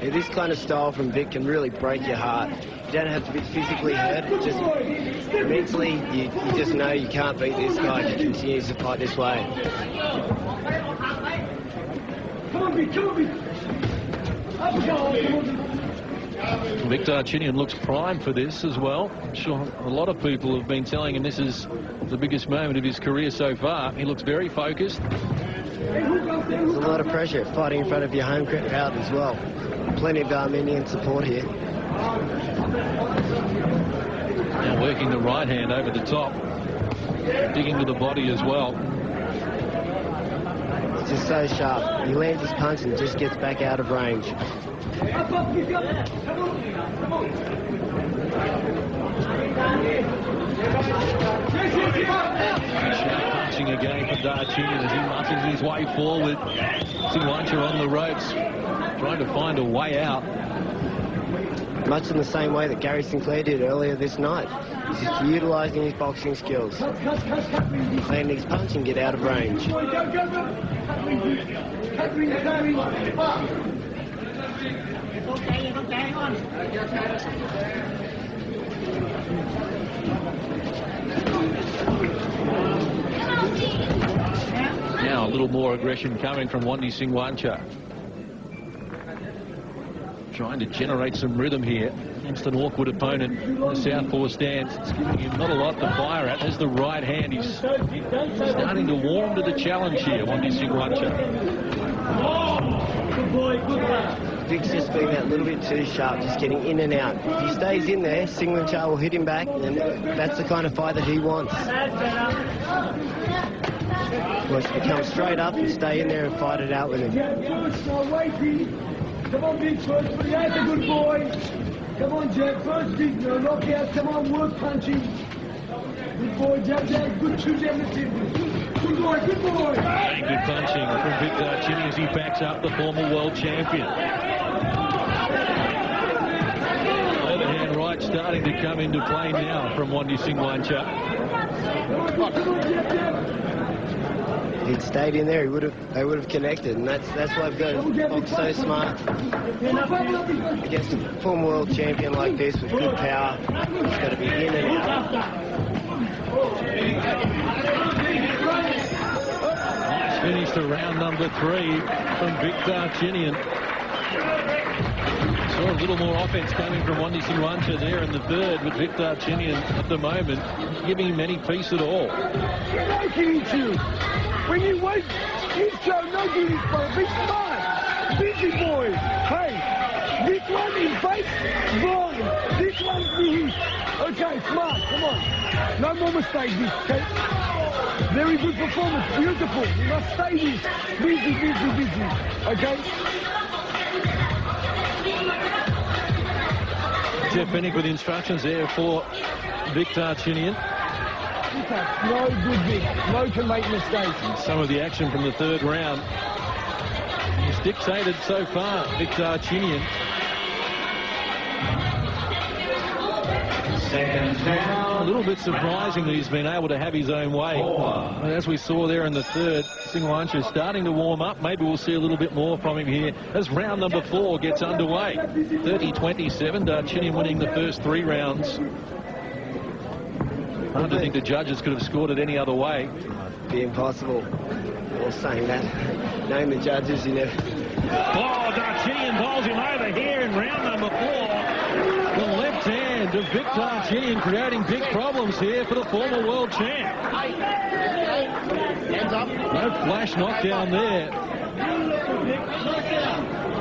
Yeah, this kind of style from Vic can really break your heart. You don't have to be physically hurt, just mentally, you just know you can't beat this guy if he continues to fight this way. Vic Darchinyan looks primed for this as well. I'm sure a lot of people have been telling him this is the biggest moment of his career so far. He looks very focused. There's a lot of pressure fighting in front of your home crowd as well. Plenty of Armenian support here. Now working the right hand over the top, digging to the body as well. It's just so sharp. He lands his punch and just gets back out of range. Punching again for Darchinyan as he marches his way forward. Singwancha on the ropes, trying to find a way out. Much in the same way that Gary Sinclair did earlier this night. He's just utilising his boxing skills. Land his punch and get out of range. Now a little more aggression coming from Wandee Singwancha. Trying to generate some rhythm here against an awkward opponent in the southpaw stance. It's giving him not a lot to fire at. There's the right hand. He's starting to warm to the challenge here, Wandee Singwancha. Vic's just being that little bit too sharp, just getting in and out. If he stays in there, Singwancha will hit him back, and that's the kind of fight that he wants. He wants to come straight up and stay in there and fight it out with him. Come on, Big, first, that's a good boy. Come on, Jack, first Big, no knockout. Come on, work punching. Good boy, Jack, good shoot everything. Good boy, good boy. Very good punching from Vic Darchinyan as he backs up the former world champion. Overhand right starting to come into play now from Wandee Singwancha. If he'd stayed in there, they would have connected, and that's why I've got to box so smart. Against a former world champion like this with good power, he's got to be in and out. Nice finish to round number 3 from Vic Darchinyan. Saw a little more offense coming from Wandee Singwancha there in the third, but Vic Darchinyan at the moment giving him any peace at all. When you wait, you show no duty for a big smart, busy boy. Hey, this one is face blind. This one's me. Okay, smart, come on. No more mistakes, okay? Very good performance, beautiful. You must stay this. Busy, busy, busy. Okay? Jeff Bennick with instructions there for Vic Darchinyan. No good, Vic. No can make mistakes. And some of the action from the third round is dictated so far, Vic Darchinyan. A little bit surprising that he's been able to have his own way. And as we saw there in the third, Singwancha is starting to warm up. Maybe we'll see a little bit more from him here as round number 4 gets underway. 30-27, Darchinyan winning the first 3 rounds. I don't think the judges could have scored it any other way. It'd be impossible. All saying that. Knowing the judges, you never... Oh, Darchinyan bowls him over here in round number 4. The left hand of Vic Darchinyan creating big problems here for the former world champ. No flash knockdown there.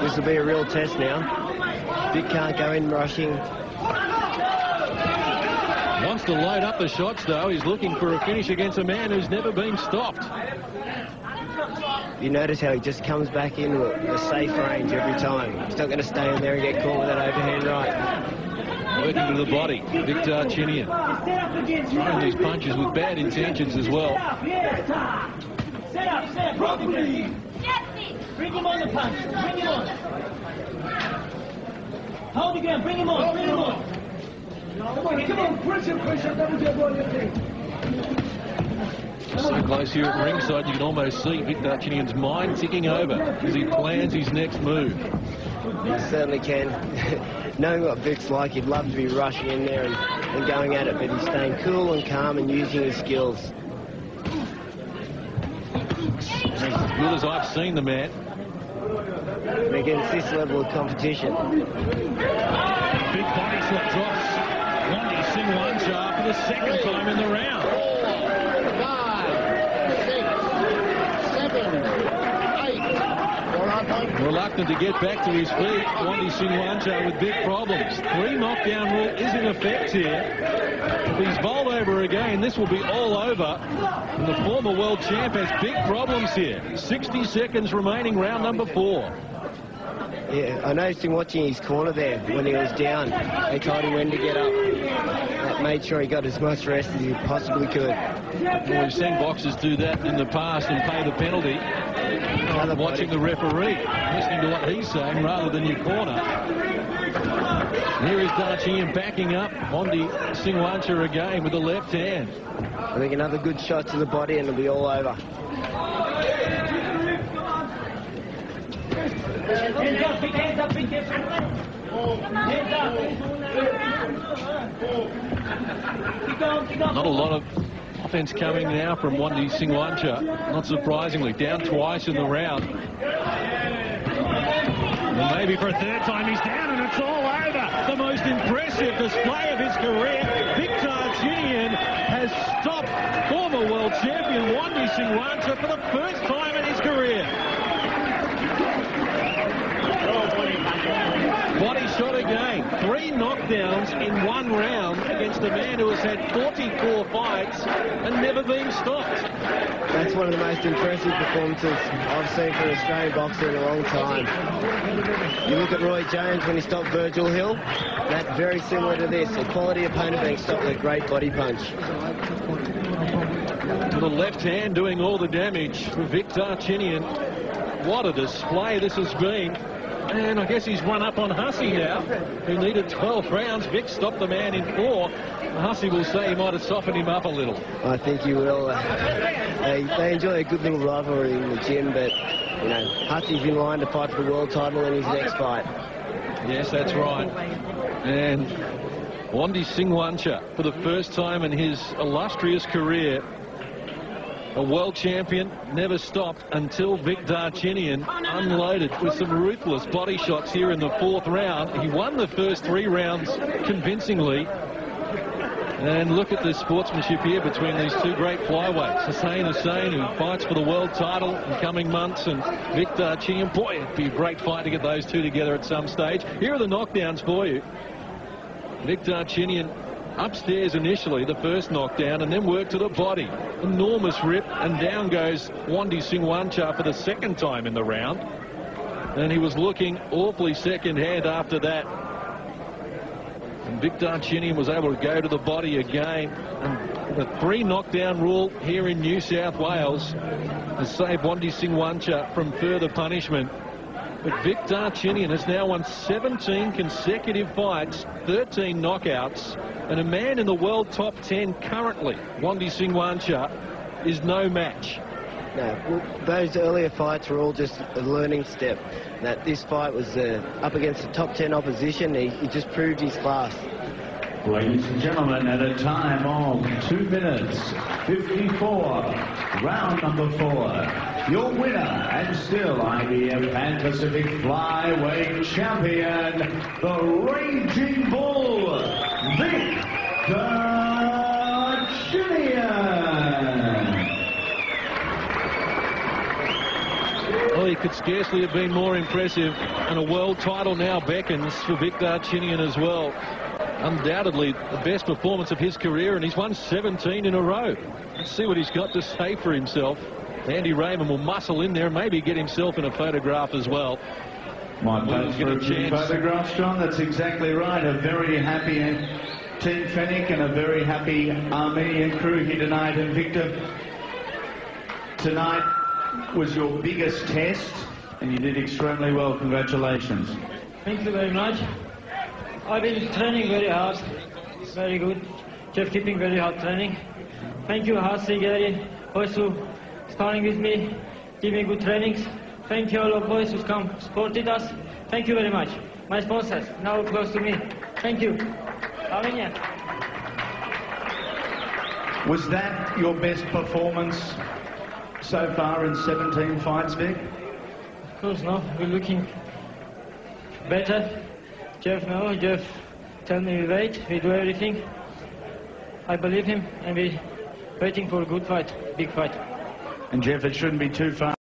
This will be a real test now. Vic can't go in rushing. Wants to load up the shots, though. He's looking for a finish against a man who's never been stopped. You notice how he just comes back into a safe range every time. He's not going to stay in there and get caught with that overhand right. Working to the body, Vic Darchinyan. Throwing these punches with bad intentions as well. Set up properly. Bring him on the punch. Bring him on. Hold the ground. Bring him on. Bring him on. Come on, push him. That was your ball, your thing. So close here at ringside, you can almost see Vic Darchinyan's mind ticking over as he plans his next move. He certainly can. Knowing what Vic's like, he'd love to be rushing in there and going at it, but he's staying cool and calm and using his skills. As good as I've seen the man. And against this level of competition. Big body shot drops Wandee Singwancha for the second time in the round. 5, 6, 7, 8. Reluctant to get back to his feet, Wandee Singwancha with big problems. 3 knockdown rule is in effect here. If he's bowled over again, this will be all over. And the former world champ has big problems here. 60 seconds remaining, round number 4. Yeah, I noticed him watching his corner there when he was down. They told him when to get up. That made sure he got as much rest as he possibly could. Well, we've seen boxers do that in the past and pay the penalty. Watching the referee, listening to what he's saying rather than your corner. Here is Darchinyan backing up Wandee Singwancha again with the left hand. I think another good shot to the body and it'll be all over. Not a lot of offense coming now from Wandee Singwancha, not surprisingly. Down twice in the round. And maybe for a third time he's down and it's all over. The most impressive display of his career. Darchinyan has stopped former world champion Wandee Singwancha for the first time in his career. Body shot again. 3 knockdowns in 1 round against a man who has had 44 fights and never been stopped. That's one of the most impressive performances I've seen for an Australian boxer in a long time. You look at Roy Jones when he stopped Virgil Hill. That's very similar to this. A quality opponent being stopped with a great body punch. To the left hand doing all the damage for Darchinyan. What a display this has been. And I guess he's run up on Hussey now, who needed 12 rounds. Vic stopped the man in 4. Hussey will say he might have softened him up a little. I think he will. They enjoy a good little rivalry in the gym, but, you know, Hussey's in line to fight for the world title in his next fight. Yes, that's right. And Wandee Singwancha, for the first time in his illustrious career, a world champion, never stopped until Darchinyan unloaded with some ruthless body shots here in the 4th round. He won the first 3 rounds convincingly. And look at the sportsmanship here between these 2 great flyweights. Hussein, who fights for the world title in coming months, and Darchinyan. Boy, it'd be a great fight to get those 2 together at some stage. Here are the knockdowns for you. Darchinyan upstairs initially, the first knockdown, and then work to the body. Enormous rip, and down goes Wandee Singwancha for the 2nd time in the round. And he was looking awfully second-hand after that. And Darchinyan was able to go to the body again. And the 3 knockdown rule here in New South Wales has saved Wandee Singwancha from further punishment. But Darchinyan has now won 17 consecutive fights, 13 knockouts, and a man in the world top 10 currently, Wandee Singwancha, is no match. No, well, those earlier fights were all just a learning step. That this fight was up against the top 10 opposition. He just proved his class. Ladies and gentlemen, at a time of 2 minutes 54, round number 4, your winner and still IBF Pan Pacific Flyweight Champion, the Raging Bull, Darchinyan. Well, he could scarcely have been more impressive, and a world title now beckons for Darchinyan as well. Undoubtedly the best performance of his career, and he's won 17 in a row. Let's see what he's got to say for himself. Andy Raymond will muscle in there and maybe get himself in a photograph as well. Might pose for a few photographs, John. That's exactly right. A very happy Team Fennick and a very happy Armenian crew here tonight. And Victor, tonight was your biggest test, and you did extremely well. Congratulations. Thank you very much. I've been training very hard, very good. Just keeping very hard training. Thank you, Hussey, Gary, boys who sparring with me, giving good trainings. Thank you all of boys who come supported us. Thank you very much. My sponsors, now close to me. Thank you. Armenia. Was that your best performance so far in 17 fights, Vic? Of course, no. We're looking better. Jeff tell me we wait, we do everything. I believe him, and we're waiting for a good fight, big fight. And Jeff, it shouldn't be too far.